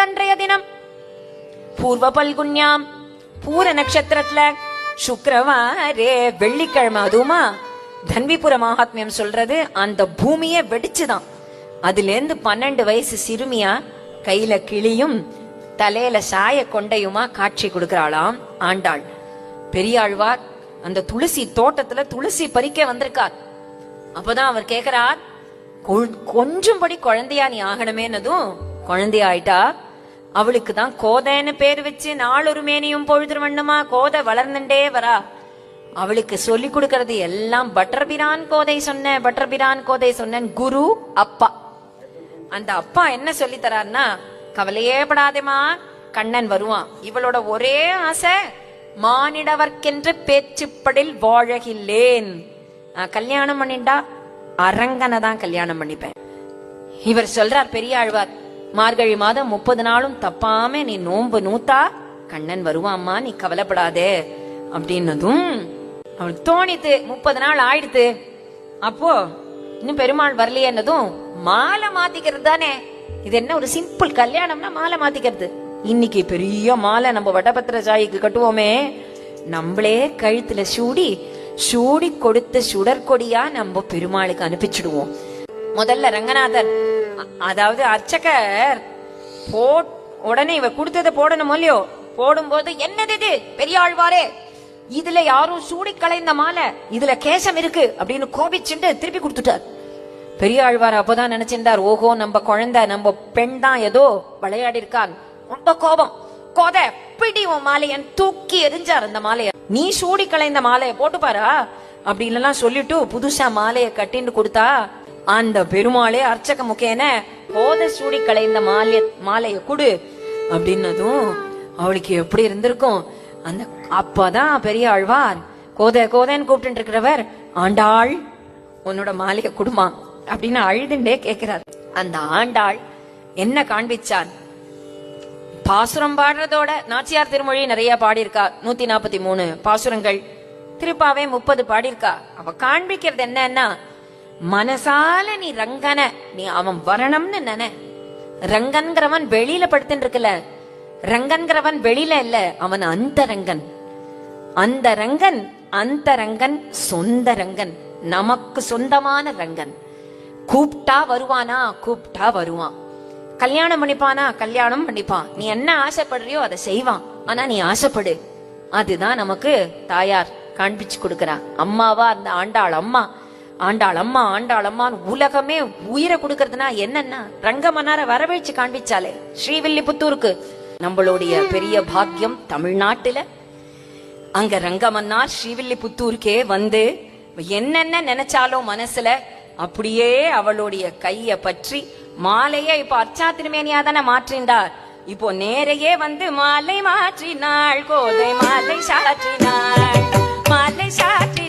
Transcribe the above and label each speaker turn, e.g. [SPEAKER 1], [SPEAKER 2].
[SPEAKER 1] அன்றைய தினம் பூர்வ பல்குன்யாம் பூர நட்சத்திரத்துல சுக்கிரவாரே வெள்ளிக்கிழமை. அதுவுமா தன்விபுர மகாத்மியம் சொல்றது அந்த பூமியே வெடிச்சுதான். அதுல இருந்து 12 வயசு சிறுமியா கையில கிளியும் தலையில சாய கொண்டையுமா காட்சி கொடுக்கிறாளாம் ஆண்டாள். பெரியாழ்வார் அந்த துளசி தோட்டத்துல துளசி பறிக்க வந்திருக்கார். அப்பதான் அவர் கேக்குறார், கொஞ்சம் படி குழந்தையா நீ ஆகணுமேனதும் குழந்தையா ஆயிட்டா. அவளுக்கு தான் கோதைன்னு பேர் வச்சு நாளொரு மேனியும் பொழுது வண்ணமா கோதை வளர்ந்துட்டே வரா. அவளுக்கு சொல்லி கொடுக்கறது எல்லாம் பட்டர்பிரான் கோதை சொன்ன பட்டர்பிரான் கோதை சொன்ன குரு அப்பா. அந்த அப்பா என்ன சொல்லி தரார்னா, கவலையே படாதேமா, கண்ணன் வருவான். இவளோட ஒரே ஆசை, மானிடவர்க்கென்று பேச்சுப்படில் வாழகில்லேன். கல்யாணம் பண்ணிண்டா அரங்கனை தான் கல்யாணம் பண்ணிப்பேன். இவர் சொல்றார் பெரியாழ்வார், மார்கழி மாதம் 30 நாளும் தப்பாம நீ நோன்பு நூத்தா கண்ணன் வருவாம்மா, நீ கவலைப்படாதே அப்படின்னதும் அவளுக்கு தோணித்து. 30 நாள் ஆயிடுத்து. அப்போ இன்னும் பெருமாள் வரலையேன்னதும் மாலை மாத்திக்கிறது தானே. இது என்ன ஒரு சிம்பிள் கல்யாணம்னா மாலை மாத்திக்கிறது. இன்னைக்கு பெரிய மாலை நம்ம வடபத்திர சாயிக்கு கட்டுவோமே, நம்மளே கழுத்துல சூடி கொடுத்த சுடற்கொடியா நம்ம பெருமாளுக்கு அனுப்பிச்சுடுவோம். முதல்ல ரங்கநாதர், அதாவது அர்ச்சகர் உடனே இவ கொடுத்ததை போடணும் இல்லையோ, போடும்போது என்னது இது பெரியாழ்வாரே, இதுல யாரும் சூடி கலைந்த மாலை, இதுல கேசம் இருக்கு அப்படின்னு கோபிச்சுட்டு திருப்பி கொடுத்துட்டார். பெரியாழ்வார் அப்பதான் நினைச்சிருந்தார், ஓஹோ நம்ம குழந்தை நம்ம பெண் தான் ஏதோ விளையாடி இருக்கான். ரொம்ப கோபம். கோதை பிடி உன் மாலையன் தூக்கி எரிஞ்சார். அந்த மாலைய நீ சூடி கலைந்த மாலைய போட்டுப்பாரா அப்படின்னு சொல்லிட்டு புதுசா மாலைய கட்டின்னு கொடுத்தா, அந்த பெருமாளே அர்ச்சக முக்கேன கோதை சூடி கலைந்த மாலைய குடு அப்படின்னதும் அவளுக்கு எப்படி இருந்திருக்கும். அந்த அப்பதான் பெரிய ஆழ்வார் கோதைன்னு கூப்பிட்டு இருக்கிறவர், ஆண்டாள் உன்னோட மாலைய குடுமா அப்படின்னு அழுதுண்டே கேட்கிறார். அந்த ஆண்டாள் என்ன காண்பிச்சார்? பாசுரம் பாடுறதோட நாச்சியார் திருமொழி நிறைய பாடியிருக்கா, 143 பாசுரங்கள், திருப்பாவே 30 பாடியிருக்கா. அவ காண்பிக்கிறது என்னன்னா, மனசால நீ ரங்கன நீ அவன் வரணும்னு நினை. ரங்கன்கிறவன் வெளியில படுத்துட்டு இருக்கல, ரங்கன்கிறவன் வெளியில இல்ல, அவன் அந்த ரங்கன். அந்த ரங்கன் அந்த ரங்கன் சொந்த ரங்கன், நமக்கு சொந்தமான ரங்கன். கூப்பிட்டா வருவானா? கூப்பிட்டா வருவான். கல்யாணம் பண்ணிப்பானா? கல்யாணம் பண்ணிப்பான். நீ என்ன ஆசைப்படுறியோ அதை செய்வான். ஆனா நீ ஆசைப்படு. அதுதான் நமக்கு தாயார் காண்பிச்சு கொடுக்கறா. அம்மாவா அந்த ஆண்டாள் அம்மா, ஆண்டாள் அம்மா ஆண்டாள் அம்மான்னு உலகமே உயிரை கொடுக்கறதுனா என்னன்னா, ரங்கமன்னார வரவழைச்சு காண்பிச்சாலே ஸ்ரீவில்லிபுத்தூருக்கு. நம்மளுடைய பெரிய பாக்கியம் தமிழ்நாட்டுல அங்க ரங்கமன்னார் ஸ்ரீவில்லிபுத்தூருக்கே வந்து என்னென்ன நினைச்சாலும் மனசுல அப்படியே அவளுடைய கைய பற்றி மாலையே இப்ப அர்ச்சா திருமேனியா தானே மாற்றின்றார். இப்போ நேரையே வந்து மாலை மாற்றினாள் கோதை, மாலை சாற்றினாள், மாலை சாற்றி